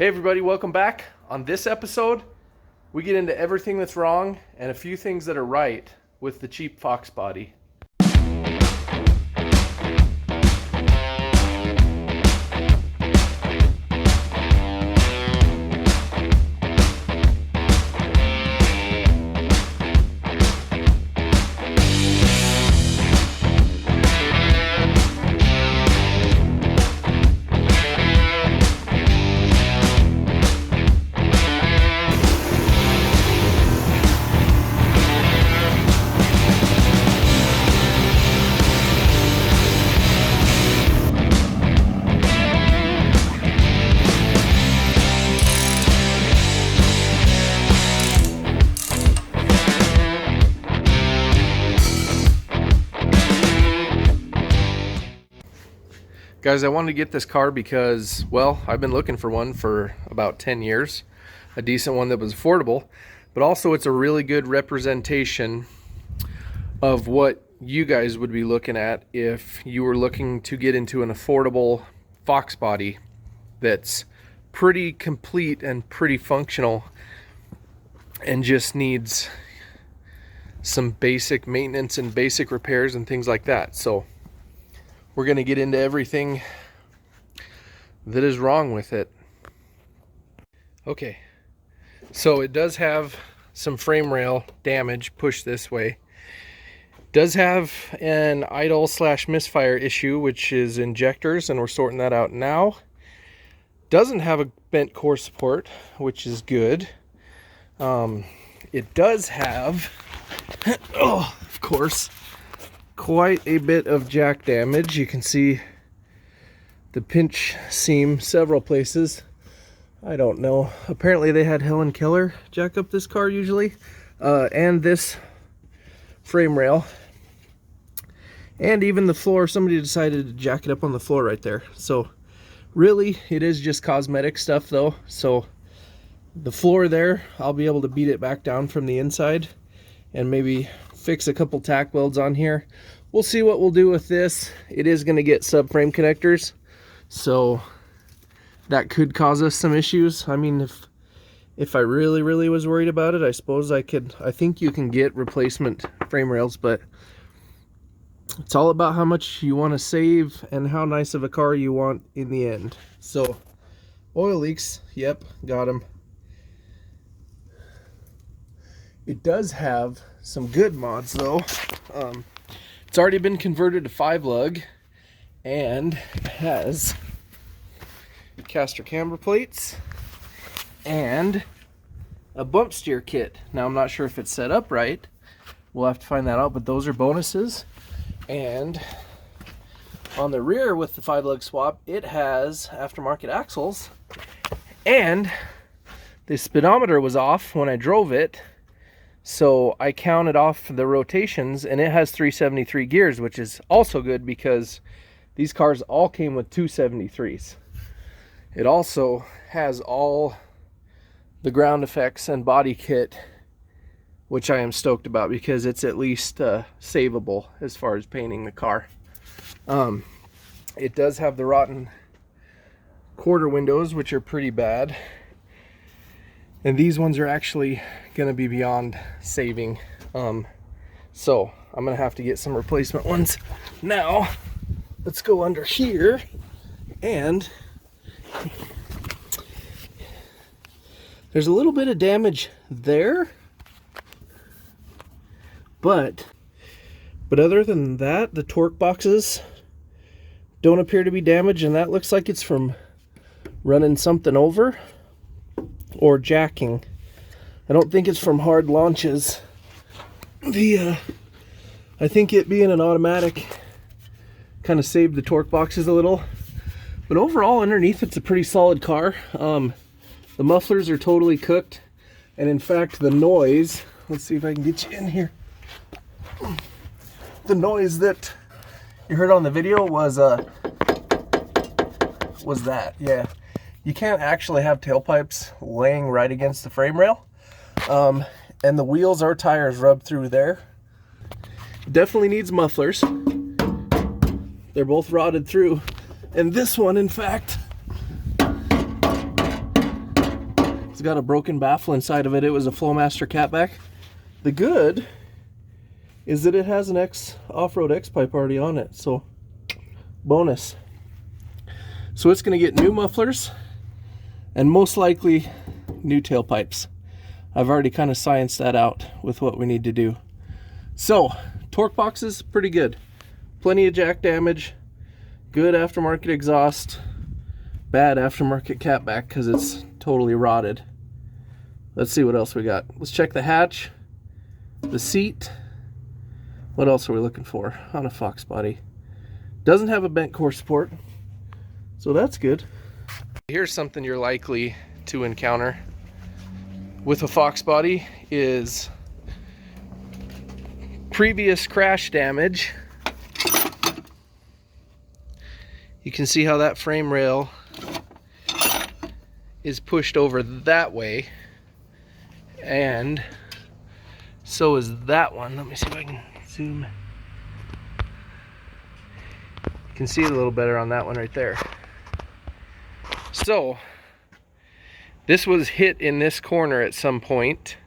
Hey everybody, welcome back. On this episode, we get into everything that's wrong and a few things that are right with the cheap Foxbody. Guys, I wanted to get this car because, well, I've been looking for one for about 10 years. A decent one that was affordable, but also it's a really good representation of what you guys would be looking at if you were looking to get into an affordable Foxbody that's pretty complete and pretty functional and just needs some basic maintenance and basic repairs and things like that. So we're going to get into everything that is wrong with it. Okay, so it does have some frame rail damage pushed this way. It does have an idle / misfire issue, which is injectors, and we're sorting that out now. Doesn't have a bent core support, which is good. It does have, oh, of course, quite a bit of jack damage. You can see the pinch seam several places. I don't know. Apparently they had Helen Keller jack up this car usually. And this frame rail. And even the floor, somebody decided to jack it up on the floor right there. So really, it is just cosmetic stuff though. So the floor there, I'll be able to beat it back down from the inside and maybe fix a couple tack welds on here. We'll see what we'll do with this. It is going to get subframe connectors, so that could cause us some issues. I mean, if I really was worried about it, I suppose I think you can get replacement frame rails, but it's all about how much you want to save and how nice of a car you want in the end. So oil leaks, yep, got them. It does have some good mods though. It's already been converted to 5-lug and it has caster camber plates and a bump steer kit. Now I'm not sure if it's set up right. We'll have to find that out, but those are bonuses. And on the rear with the 5-lug swap, it has aftermarket axles, and the speedometer was off when I drove it. So I counted off the rotations and it has 373 gears, which is also good because these cars all came with 273s. It also has all the ground effects and body kit, which I am stoked about because it's at least savable as far as painting the car. It does have the rotten quarter windows, which are pretty bad. And these ones are actually going to be beyond saving. So I'm going to have to get some replacement ones. Now, let's go under here. And there's a little bit of damage there. But other than that, the torque boxes don't appear to be damaged. And that looks like it's from running something over or jacking. I don't think it's from hard launches. I think it being an automatic kind of saved the torque boxes a little. But overall, underneath, it's a pretty solid car. The mufflers are totally cooked. And in fact, the noise, let's see if I can get you in here. The noise that you heard on the video was that, yeah. You can't actually have tailpipes laying right against the frame rail. And the wheels or tires rub through there. Definitely needs mufflers. They're both rotted through. And this one, in fact, It's got a broken baffle inside of it. It was a Flowmaster catback. The good is that it has an off-road X-pipe already on it, so bonus. So it's going to get new mufflers and most likely new tailpipes. I've already kind of scienced that out with what we need to do. So torque box is pretty good. Plenty of jack damage, good aftermarket exhaust, bad aftermarket catback because it's totally rotted. Let's see what else we got. Let's check the hatch, the seat. What else are we looking for on a Foxbody? Doesn't have a bent core support, so that's good. Here's something you're likely to encounter with a Foxbody is previous crash damage. You can see how that frame rail is pushed over that way, and so is that one. Let me see if I can zoom. You can see it a little better on that one right there. So this was hit in this corner at some point,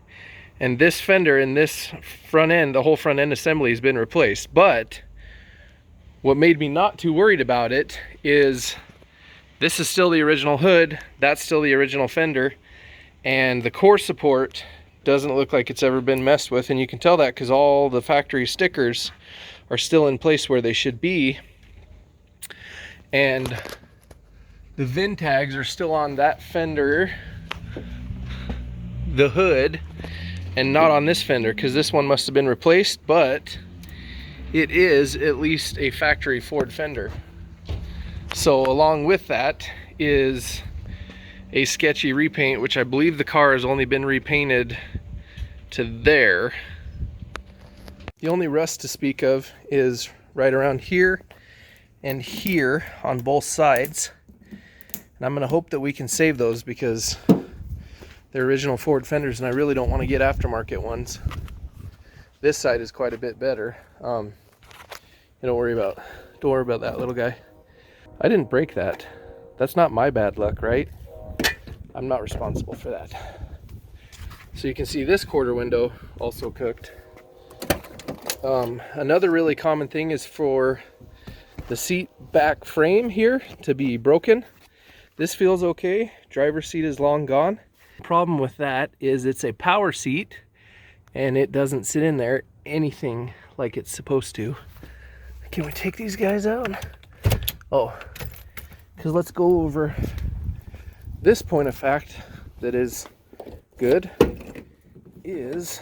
and this fender in this front end, the whole front end assembly has been replaced. But what made me not too worried about it is this is still the original hood, that's still the original fender, and the core support doesn't look like it's ever been messed with, and you can tell that because all the factory stickers are still in place where they should be, and the VIN tags are still on that fender, the hood, and not on this fender because this one must have been replaced, but it is at least a factory Ford fender. So along with that is a sketchy repaint, which I believe the car has only been repainted to there. The only rust to speak of is right around here and here on both sides. And I'm gonna hope that we can save those because they're original Ford fenders and I really don't want to get aftermarket ones. This side is quite a bit better. Don't worry about that little guy. I didn't break that. That's not my bad luck, right? I'm not responsible for that. So you can see this quarter window also cooked. Another really common thing is for the seat back frame here to be broken. This feels okay. Driver's seat is long gone. Problem with that is it's a power seat and it doesn't sit in there anything like it's supposed to. Can we take these guys out? Oh, because let's go over this point of fact that is good is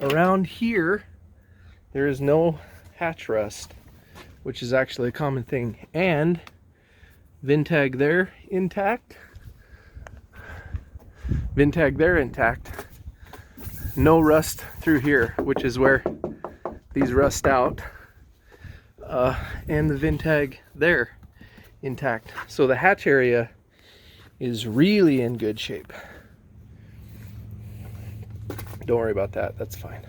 around here there is no hatch rust, which is actually a common thing, and VIN tag there intact, VIN tag there intact, no rust through here, which is where these rust out, and the VIN tag there intact. So the hatch area is really in good shape. Don't worry about that, that's fine.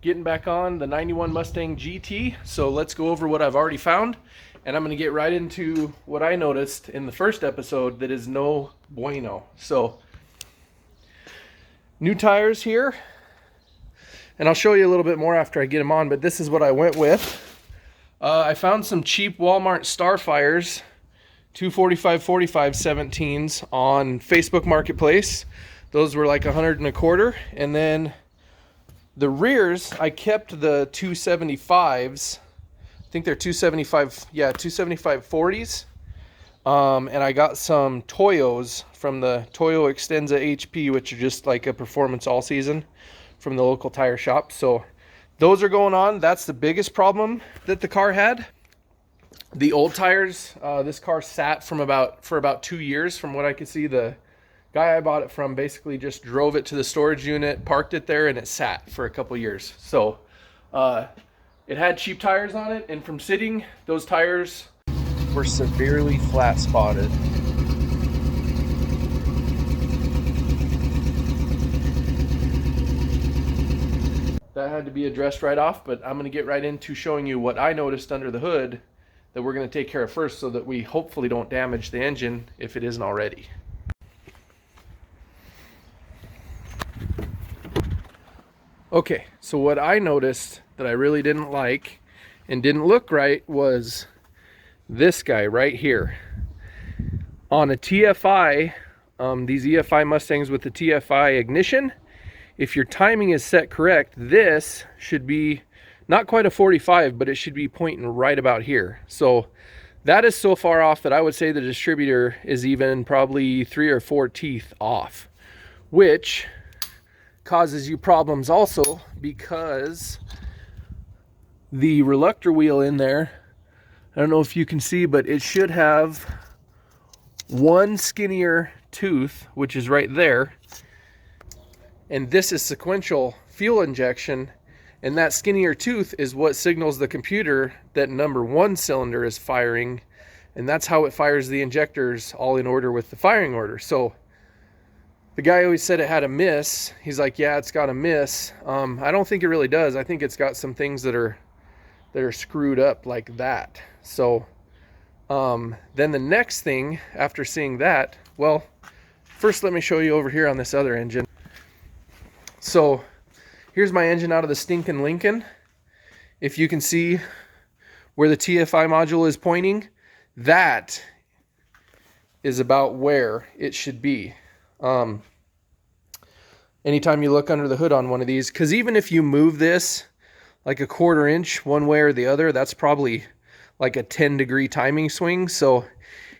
Getting back on the 91 Mustang GT, so let's go over what I've already found, and I'm going to get right into what I noticed in the first episode that is no bueno. So new tires here, and I'll show you a little bit more after I get them on, but this is what I went with. I found some cheap Walmart Starfires 245/45 17s on Facebook Marketplace. Those were like $125, and then the rears, I kept the 275s. I think they're 275, yeah, 275 40s. And I got some Toyos from the Toyo Extenza HP, which are just like a performance all season from the local tire shop. So those are going on. That's the biggest problem that the car had. The old tires, this car sat for about 2 years from what I could see. The guy I bought it from basically just drove it to the storage unit, parked it there, and it sat for a couple years. So it had cheap tires on it, and from sitting, those tires were severely flat spotted. That had to be addressed right off, but I'm going to get right into showing you what I noticed under the hood that we're going to take care of first so that we hopefully don't damage the engine if it isn't already. Okay, so what I noticed that I really didn't like and didn't look right was this guy right here. On a TFI, these EFI Mustangs with the TFI ignition, if your timing is set correct, this should be not quite a 45, but it should be pointing right about here. So that is so far off that I would say the distributor is even probably 3 or 4 teeth off, which causes you problems also because the reluctor wheel in there, I don't know if you can see, but it should have one skinnier tooth, which is right there, and this is sequential fuel injection, and that skinnier tooth is what signals the computer that number 1 cylinder is firing, and that's how it fires the injectors all in order with the firing order. So the guy always said it had a miss. He's like, yeah, it's got a miss. I don't think it really does. I think it's got some things that are screwed up like that. So then the next thing after seeing that, well, first let me show you over here on this other engine. So here's my engine out of the stinking Lincoln. If you can see where the TFI module is pointing, that is about where it should be. Anytime you look under the hood on one of these, because even if you move this like a 1/4 inch one way or the other, that's probably like a 10-degree timing swing. So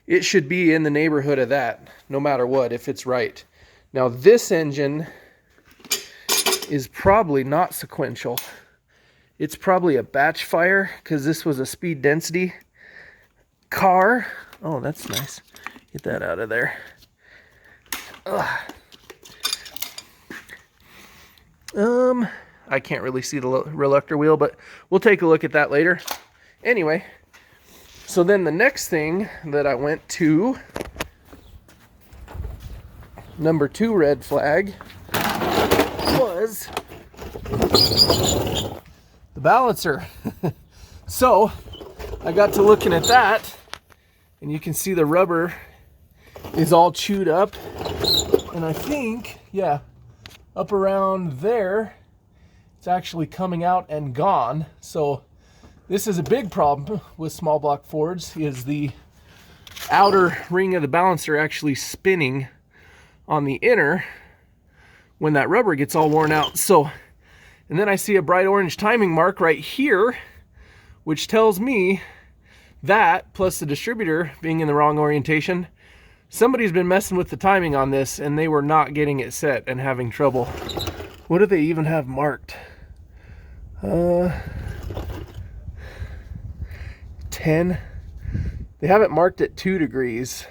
it should be in the neighborhood of that no matter what, if it's right. Now this engine is probably not sequential. It's probably a batch fire because this was a speed density car. Oh, that's nice. Get that out of there. Ugh. I can't really see the reluctor wheel, but we'll take a look at that later. Anyway, so then the next thing that I went to, number 2 red flag, was the balancer. So I got to looking at that, and you can see the rubber is all chewed up, and I think, yeah, up around there it's actually coming out and gone. So this is a big problem with small block Fords, is the outer ring of the balancer actually spinning on the inner when that rubber gets all worn out. So, and then I see a bright orange timing mark right here, which tells me that, plus the distributor being in the wrong orientation, somebody's been messing with the timing on this and they were not getting it set and having trouble. What do they even have marked? 10. They have it marked at 2 degrees.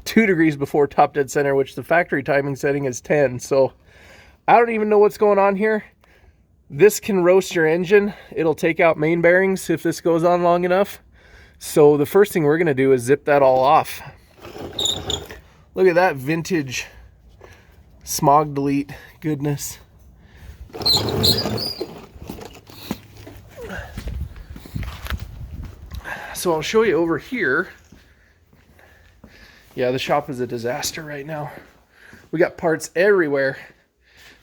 2 degrees before top dead center, which the factory timing setting is 10. So I don't even know what's going on here. This can roast your engine. It'll take out main bearings if this goes on long enough. So the first thing we're going to do is zip that all off. Look at that vintage smog delete goodness. So I'll show you over here. Yeah, the shop is a disaster right now. We got parts everywhere.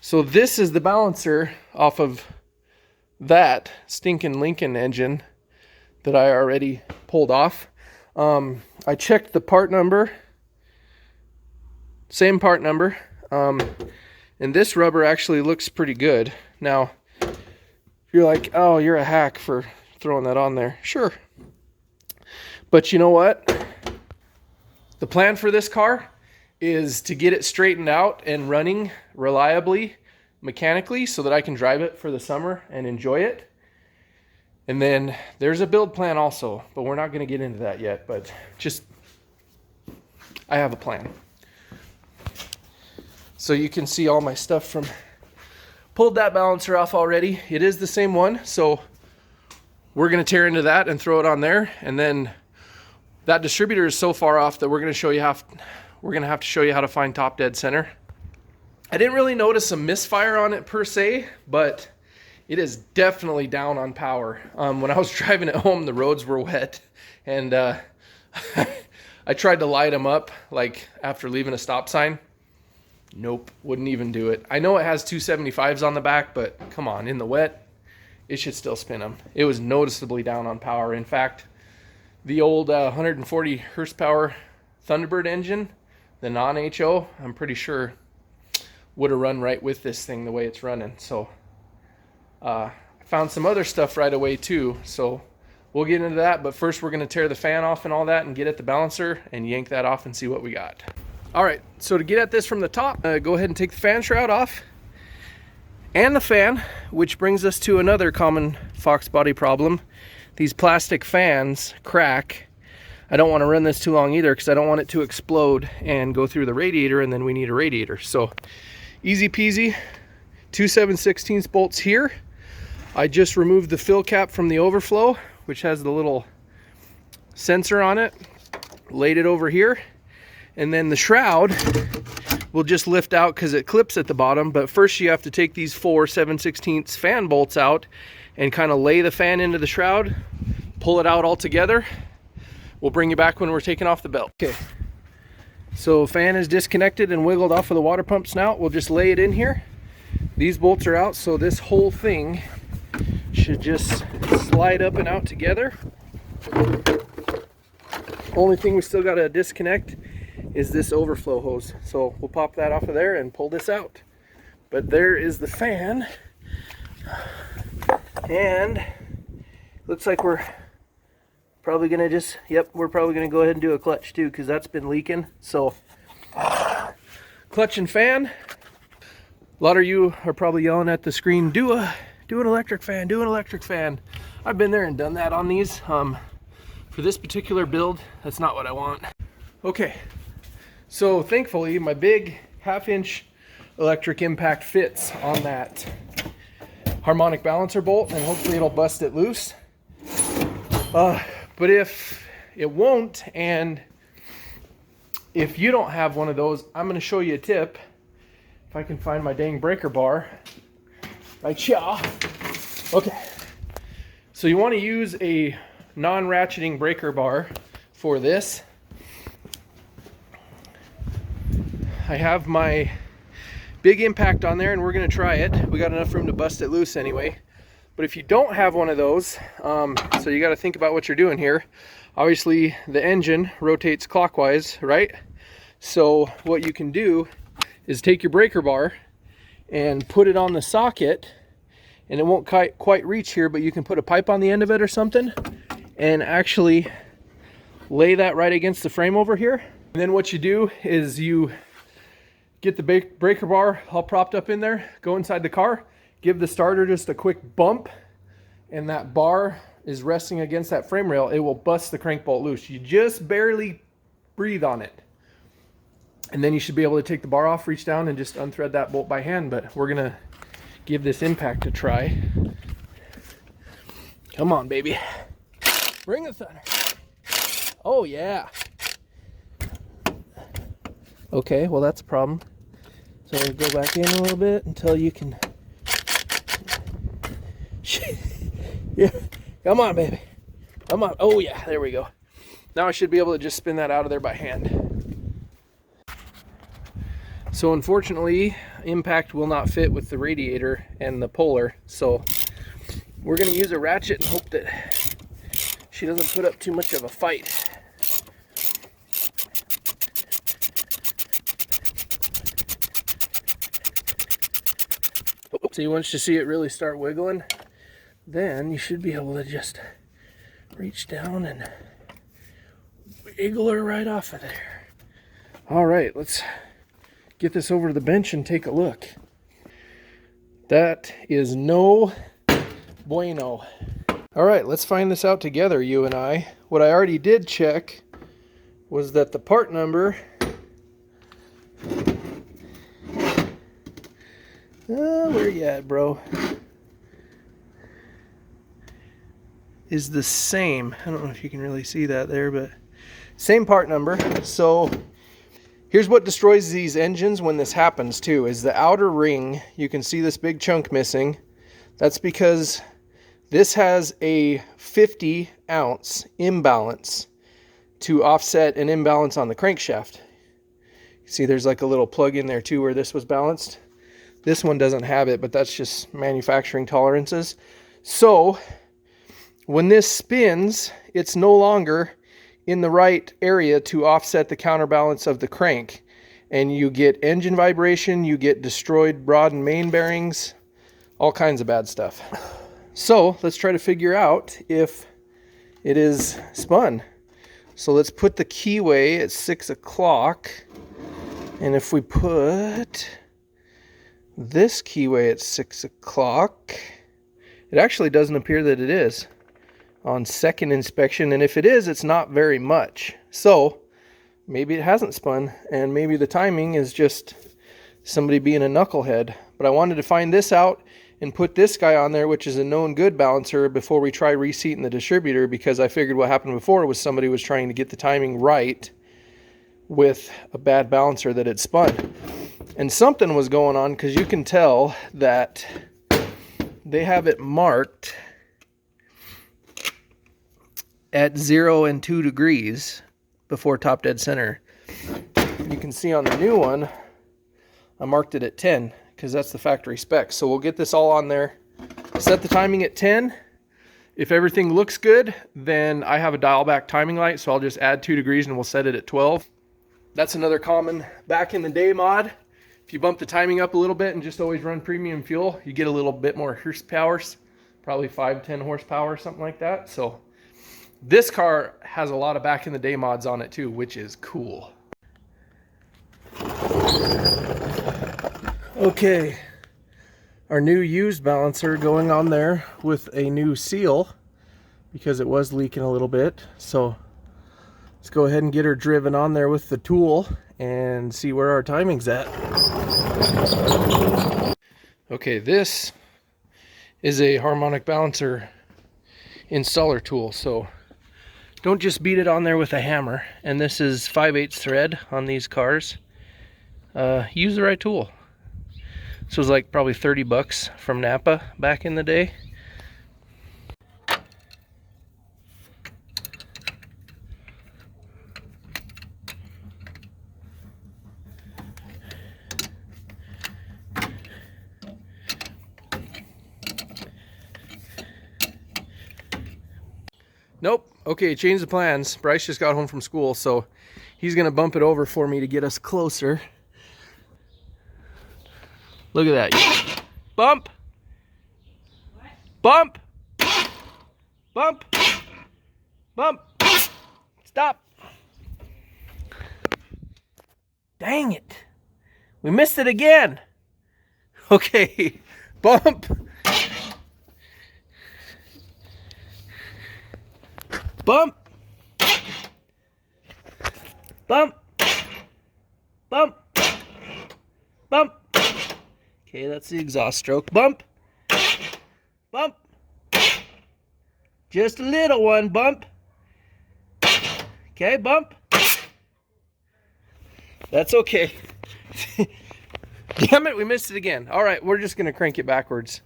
So this is the balancer off of that stinking Lincoln engine that I already pulled off. I checked the part number, same part number, and this rubber actually looks pretty good. Now, you're like, oh, you're a hack for throwing that on there. Sure. But you know what? The plan for this car is to get it straightened out and running reliably mechanically so that I can drive it for the summer and enjoy it. And then there's a build plan also, but we're not going to get into that yet, but just, I have a plan. So you can see all my stuff from, pulled that balancer off already. It is the same one, so we're going to tear into that and throw it on there. And then that distributor is so far off that we're going to show you how, we're going to have to show you how to find top dead center. I didn't really notice a misfire on it per se, but It is definitely down on power. When I was driving it home, the roads were wet, and I tried to light them up like after leaving a stop sign. Nope, wouldn't even do it. I know it has 275s on the back, but come on, in the wet, it should still spin them. It was noticeably down on power. In fact, the old 140 horsepower Thunderbird engine, the non-HO, I'm pretty sure would have run right with this thing the way it's running. So I found some other stuff right away too, so we'll get into that. But first we're going to tear the fan off and all that and get at the balancer and yank that off and see what we got. All right, so to get at this from the top, go ahead and take the fan shroud off and the fan, which brings us to another common Foxbody problem. These plastic fans crack. I don't want to run this too long either because I don't want it to explode and go through the radiator, and then we need a radiator. So easy peasy, 2 7/16 bolts here. I just removed the fill cap from the overflow, which has the little sensor on it, laid it over here, and then the shroud will just lift out because it clips at the bottom. But first you have to take these 4 7/16 fan bolts out and kind of lay the fan into the shroud, pull it out all together. We'll bring you back when we're taking off the belt. Okay, so fan is disconnected and wiggled off of the water pump snout. We'll just lay it in here. These bolts are out, so this whole thing should just slide up and out together. Only thing we still got to disconnect is this overflow hose. So we'll pop that off of there and pull this out. But there is the fan. And looks like we're probably gonna just, we're probably gonna go ahead and do a clutch too, because that's been leaking. So clutch and fan. A lot of you are probably yelling at the screen, do an electric fan, do an electric fan. I've been there and done that on these. For this particular build, that's not what I want. Okay, so thankfully my big 1/2-inch electric impact fits on that harmonic balancer bolt, and hopefully it'll bust it loose. But if it won't, and if you don't have one of those, I'm going to show you a tip. If I can find my dang breaker bar. Right here. Okay. So you want to use a non-ratcheting breaker bar for this. I have my big impact on there and we're going to try it. We got enough room to bust it loose anyway. But if you don't have one of those, so you got to think about what you're doing here. Obviously the engine rotates clockwise, right? So what you can do is take your breaker bar and put it on the socket, and it won't quite reach here, but you can put a pipe on the end of it or something and actually lay that right against the frame over here. And then what you do is you get the breaker bar all propped up in there, go inside the car, give the starter just a quick bump, and that bar is resting against that frame rail. It will bust the crank bolt loose. You just barely breathe on it. And then you should be able to take the bar off, reach down, and just unthread that bolt by hand. But we're gonna give this impact a try. Come on, baby. Bring the thunder. Oh, yeah. Okay, well, that's a problem. So go back in a little bit until you can... Yeah, come on, baby. Come on. Oh, yeah, there we go. Now I should be able to just spin that out of there by hand. So unfortunately, impact will not fit with the radiator and the puller. So we're going to use a ratchet and hope that she doesn't put up too much of a fight. See, once you see it really start wiggling, then you should be able to just reach down and wiggle her right off of there. All right, let's get this over to the bench and take a look. That is no bueno. All right, let's find this out together, you and I. What I already did check was that the part number where you at, bro? Is the same. I don't know if you can really see that there, but same part number. So here's what destroys these engines when this happens too, is the outer ring. You can see this big chunk missing. That's because this has a 50-ounce imbalance to offset an imbalance on the crankshaft. See, there's like a little plug in there too where this was balanced. This one doesn't have it, but that's just manufacturing tolerances. So when this spins, it's no longer in the right area to offset the counterbalance of the crank. And you get engine vibration, you get destroyed rod and main bearings, all kinds of bad stuff. So let's try to figure out if it is spun. So let's put the keyway at 6 o'clock. And if we put this keyway at 6 o'clock, it actually doesn't appear that it is on second inspection. And if it is, it's not very much. So maybe it hasn't spun, and maybe the timing is just somebody being a knucklehead. But I wanted to find this out and put this guy on there, which is a known good balancer, before we try reseating the distributor, because I figured what happened before was somebody was trying to get the timing right with a bad balancer that had spun. And something was going on, because you can tell that they have it marked at 0 and 2 degrees before top dead center. You can see on the new one, I marked it at 10 because that's the factory spec. So we'll get this all on there, set the timing at 10. If everything looks good, then I have a dial back timing light, so I'll just add 2 degrees and we'll set it at 12. That's another common back in the day mod. If you bump the timing up a little bit and just always run premium fuel, you get a little bit more horsepower, probably 5-10 horsepower, something like that. So this car has a lot of back in the day mods on it too, which is cool. Okay, our new used balancer going on there with a new seal because it was leaking a little bit. So let's go ahead and get her driven on there with the tool and see where our timing's at. Okay, this is a harmonic balancer installer tool, so don't just beat it on there with a hammer. And this is 5/8 thread on these cars. Use the right tool. This was like probably 30 bucks from Napa back in the day. Nope. Okay, change the plans. Bryce just got home from school, so he's gonna bump it over for me to get us closer. Look at that. Bump. Bump. Bump. Bump. Stop. Dang it. We missed it again. Okay. Bump. Bump. Bump. Bump. Bump. Okay, that's the exhaust stroke. Bump. Bump. Just a little one. Bump. Okay, bump. That's okay. Damn it, we missed it again. All right, we're just going to crank it backwards.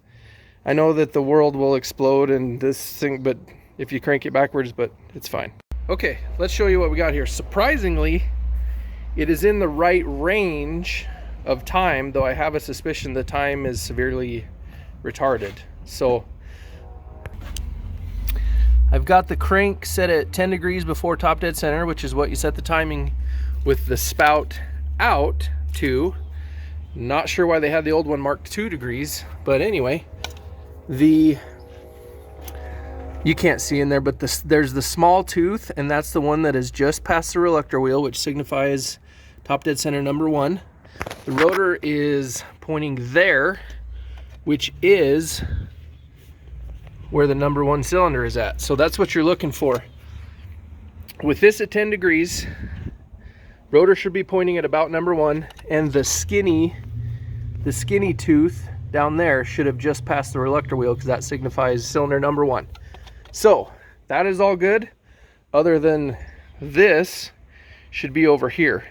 I know that the world will explode and this thing, but if you crank it backwards, but it's fine. Okay, let's show you what we got here. Surprisingly, it is in the right range of time, though I have a suspicion the time is severely retarded. So I've got the crank set at 10 degrees before top dead center, which is what you set the timing with the spout out to. Not sure why they had the old one marked 2 degrees, but anyway, you can't see in there, but there's the small tooth, and that's the one that is just past the reluctor wheel, which signifies top dead center number 1. The rotor is pointing there, which is where the number 1 cylinder is at. So that's what you're looking for. With this at 10 degrees, rotor should be pointing at about number 1, and the skinny tooth down there should have just passed the reluctor wheel because that signifies cylinder number 1. So that is all good, other than this should be over here,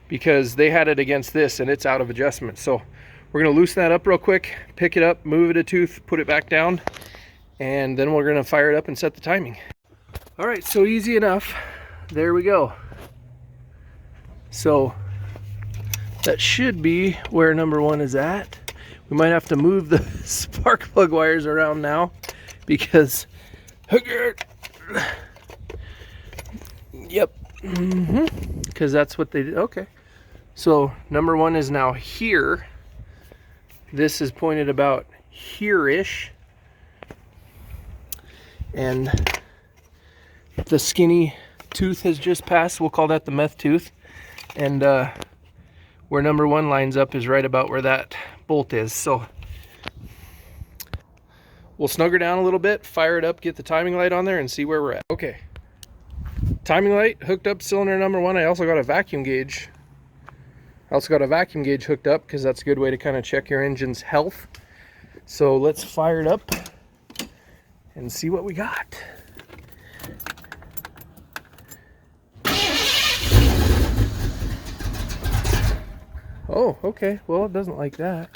because they had it against this and it's out of adjustment. So We're gonna loosen that up real quick, pick it up, move it a tooth, put it back down, and then we're gonna fire it up and set the timing. All right, so easy enough. There we go. So that should be where number 1 is at. We might have to move the spark plug wires around now because, yep, because that's what they did. Okay, so number 1 is now here. This is pointed about here-ish, and the skinny tooth has just passed. We'll call that the meth tooth, and where number 1 lines up is right about where that bolt is. So we'll snug her down a little bit, fire it up, get the timing light on there, and see where we're at. Okay, timing light hooked up, cylinder number 1. I also got a vacuum gauge. Hooked up because that's a good way to kind of check your engine's health. So let's fire it up and see what we got. Oh, okay. Well, it doesn't like that.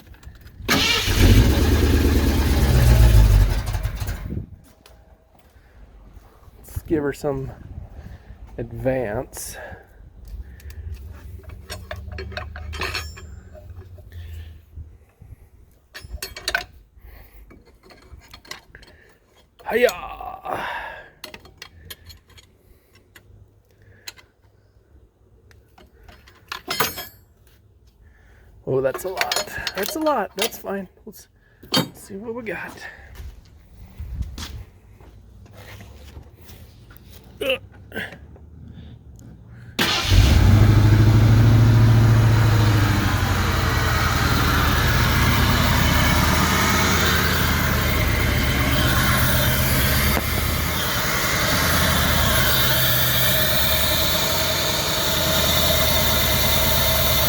Let's give her some advance. Hiya! Oh, that's a lot. That's a lot. That's fine. Let's see what we got.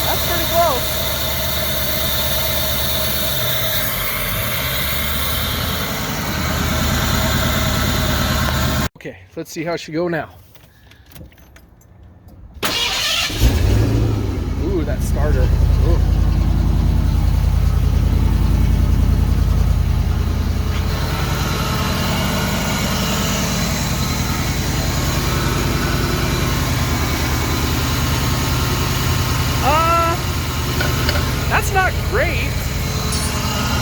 That's pretty close. Okay, let's see how she go now. Ooh, that starter. Ooh. That's not great.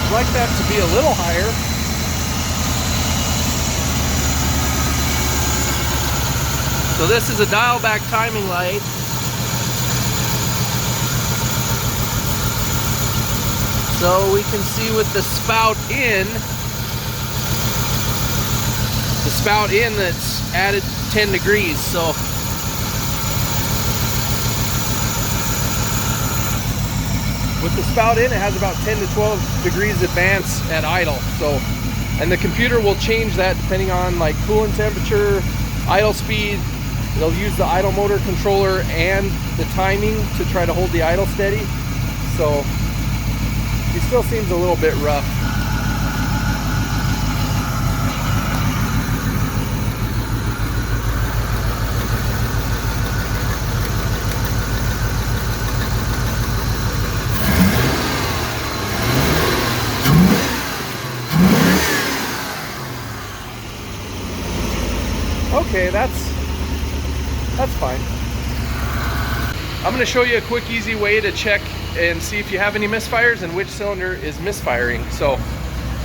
I'd like that to be a little higher. So this is a dial back timing light. So we can see with the spout in that's added 10 degrees. So with the spout in, it has about 10 to 12 degrees advance at idle. So, and the computer will change that depending on like coolant temperature, idle speed. They'll use the idle motor controller and the timing to try to hold the idle steady. So it still seems a little bit rough. Okay, that's fine. I'm going to show you a quick, easy way to check and see if you have any misfires and which cylinder is misfiring, so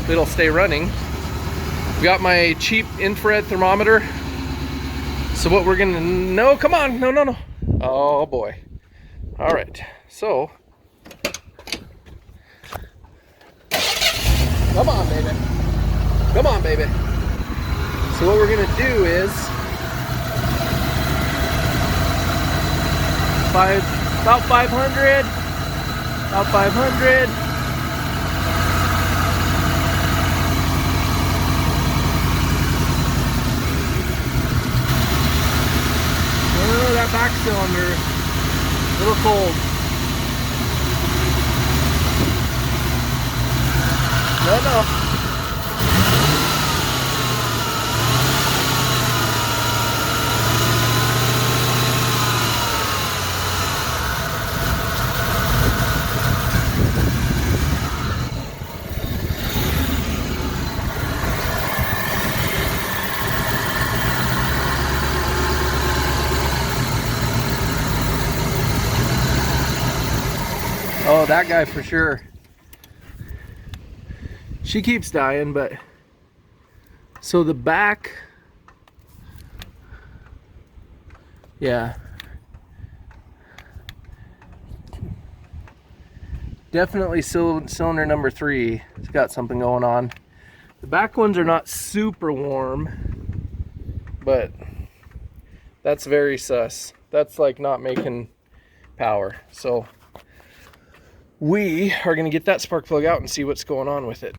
it'll stay running. I've got my cheap infrared thermometer. So what we're going to know, come on, no. Oh boy. All right, so come on, baby. Come on, baby. So what we're gonna do is about 500. Oh, that back cylinder, a little cold. No. Oh, that guy for sure. She keeps dying, but so the back, yeah, definitely cylinder number 3 has got something going on. The back ones are not super warm, but that's very sus. That's like not making power. So we are going to get that spark plug out and see what's going on with it.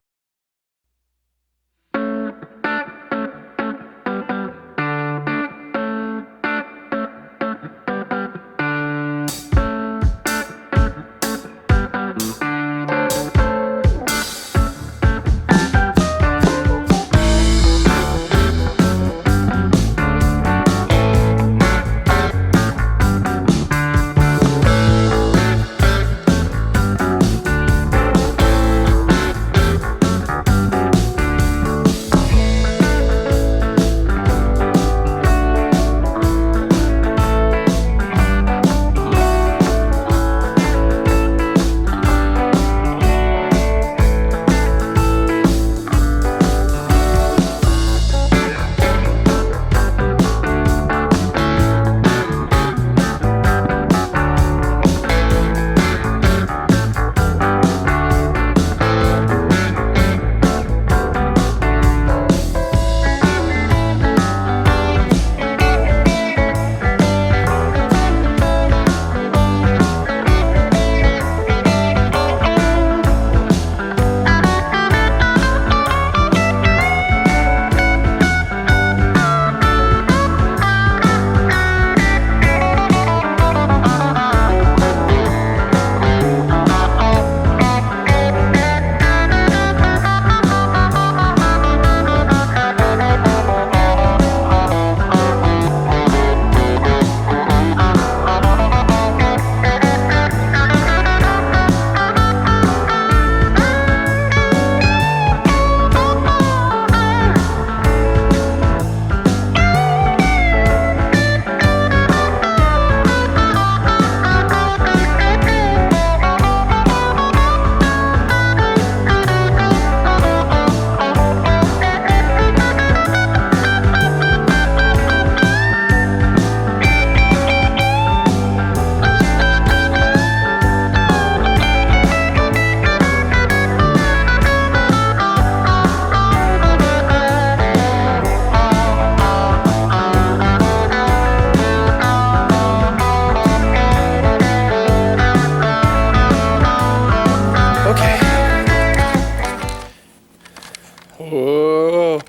Whoa,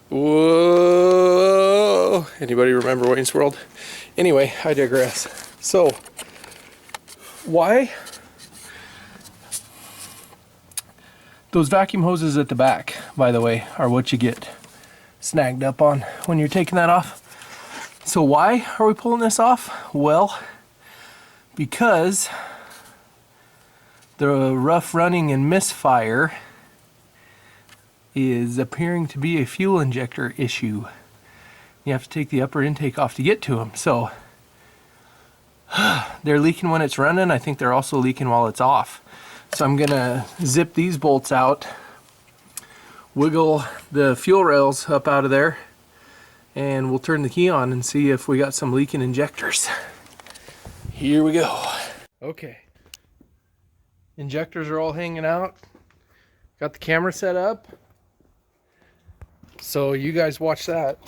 whoa. Anybody remember Wayne's World? Anyway, I digress. So, why? Those vacuum hoses at the back, by the way, are what you get snagged up on when you're taking that off. So why are we pulling this off? Well, because the rough running and misfire is appearing to be a fuel injector issue. You have to take the upper intake off to get to them. So they're leaking when it's running. I think they're also leaking while it's off. So I'm gonna zip these bolts out, wiggle the fuel rails up out of there, and we'll turn the key on and see if we got some leaking injectors. Here we go. Okay. Injectors are all hanging out. Got the camera set up. So you guys watch that.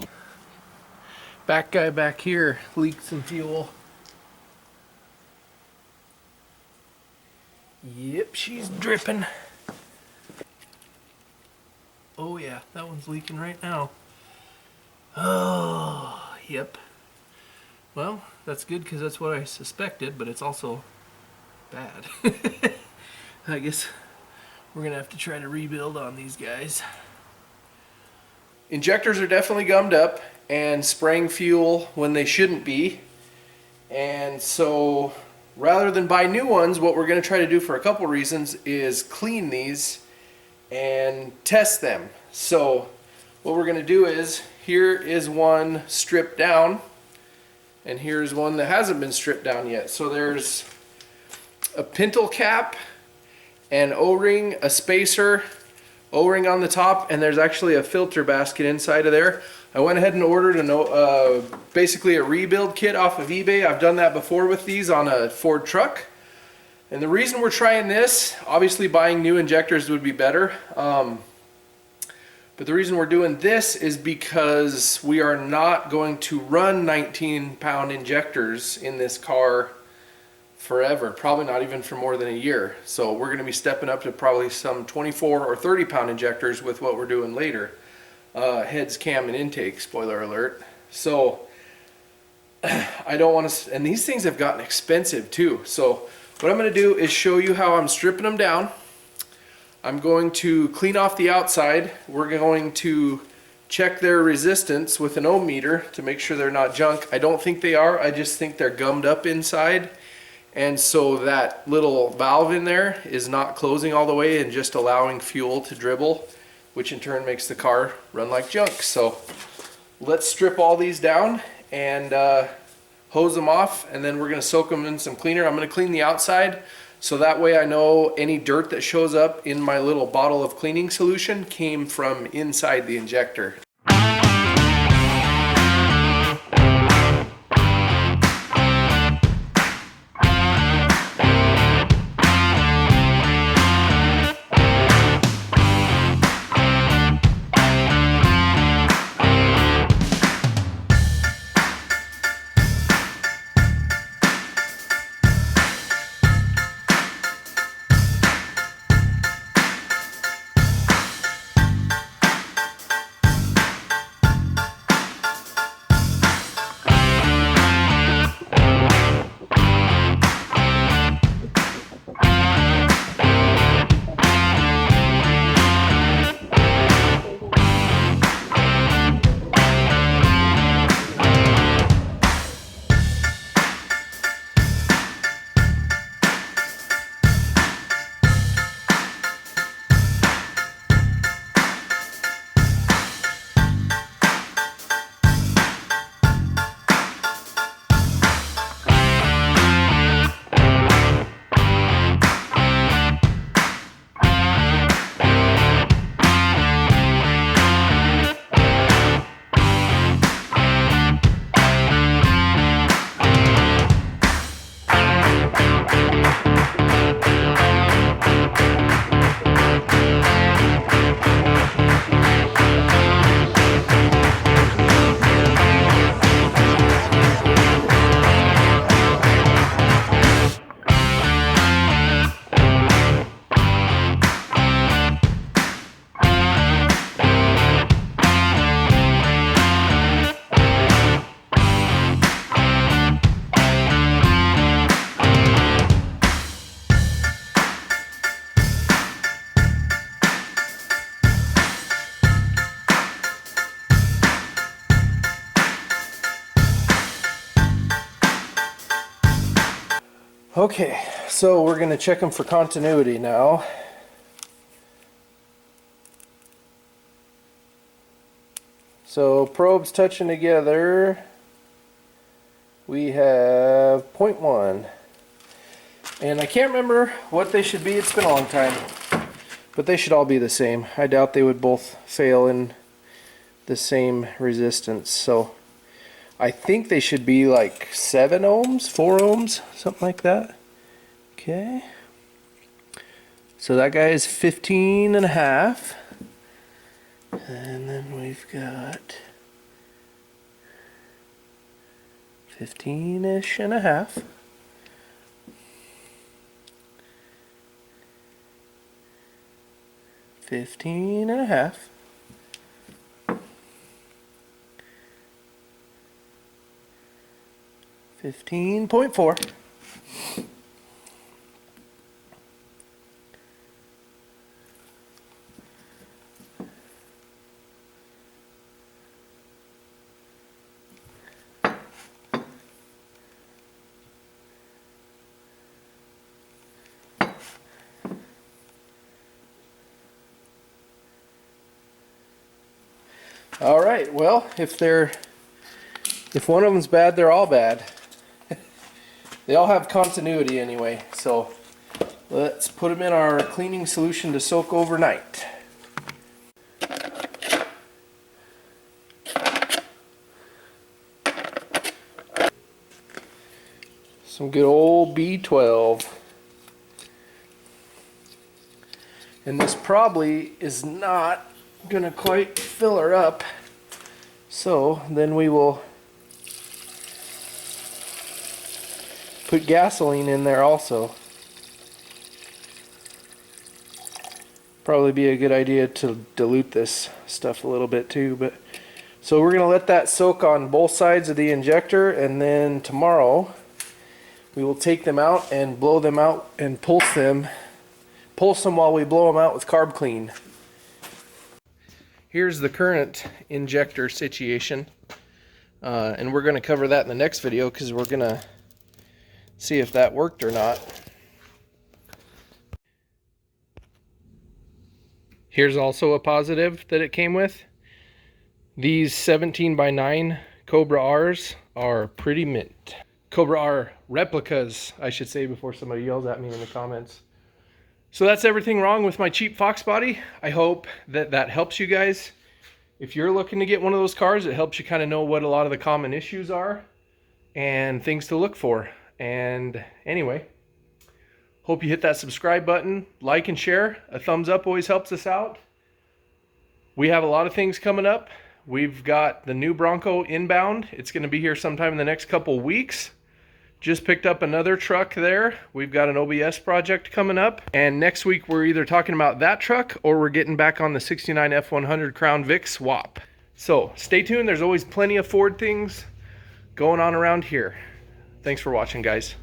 Back guy back here leaked some fuel. Yep, she's dripping. Oh yeah, that one's leaking right now. Oh, yep. Well, that's good because that's what I suspected, but it's also bad. I guess we're gonna have to try to rebuild on these guys. Injectors are definitely gummed up and spraying fuel when they shouldn't be. And so rather than buy new ones, what we're going to try to do for a couple reasons is clean these and test them. So what we're going to do is, here is one stripped down, and here's one that hasn't been stripped down yet. So there's a pintle cap, an O-ring, a spacer, O-ring on the top, and there's actually a filter basket inside of there. I went ahead and ordered basically a rebuild kit off of eBay. I've done that before with these on a Ford truck. And the reason we're trying this, obviously buying new injectors would be better. But the reason we're doing this is because we are not going to run 19-pound injectors in this car forever, probably not even for more than a year. So we're going to be stepping up to probably some 24 or 30-pound injectors with what we're doing later. Heads, cam, and intake, spoiler alert. So I don't want to, and these things have gotten expensive too. So what I'm going to do is show you how I'm stripping them down. I'm going to clean off the outside. We're going to check their resistance with an ohm meter to make sure they're not junk. I don't think they are. I just think they're gummed up inside. And so that little valve in there is not closing all the way and just allowing fuel to dribble, which in turn makes the car run like junk. So let's strip all these down and hose them off, and then we're going to soak them in some cleaner. I'm going to clean the outside so that way I know any dirt that shows up in my little bottle of cleaning solution came from inside the injector. Okay, so we're going to check them for continuity now. So probes touching together, we have 0.1. And I can't remember what they should be, it's been a long time. But they should all be the same. I doubt they would both fail in the same resistance. So I think they should be like 7 ohms, 4 ohms, something like that. Okay. So that guy is 15 and a half. And then we've got 15-ish and a half. $15 and a half. $15.4. All right, well, if one of them's bad, they're all bad. They all have continuity anyway, so Let's put them in our cleaning solution to soak overnight. Some good old B12. And this probably is not gonna quite fill her up. So then we will put gasoline in there also. Probably be a good idea to dilute this stuff a little bit too. But so we're gonna let that soak on both sides of the injector, and then tomorrow we will take them out and blow them out and pulse them while we blow them out with Carb Clean. Here's the current injector situation, and we're going to cover that in the next video because we're going to see if that worked or not. Here's also a positive that it came with. These 17x9 Cobra R's are pretty mint. Cobra R replicas, I should say, before somebody yells at me in the comments. So that's everything wrong with my cheap Foxbody. I hope that that helps you guys. If you're looking to get one of those cars, it helps you kind of know what a lot of the common issues are and things to look for. And anyway, hope you hit that subscribe button, like and share. A thumbs up always helps us out. We have a lot of things coming up. We've got the new Bronco inbound. It's going to be here sometime in the next couple weeks. Just picked up another truck there. We've got an OBS project coming up. And next week we're either talking about that truck or we're getting back on the 69 F100 Crown Vic swap. So stay tuned. There's always plenty of Ford things going on around here. Thanks for watching, guys.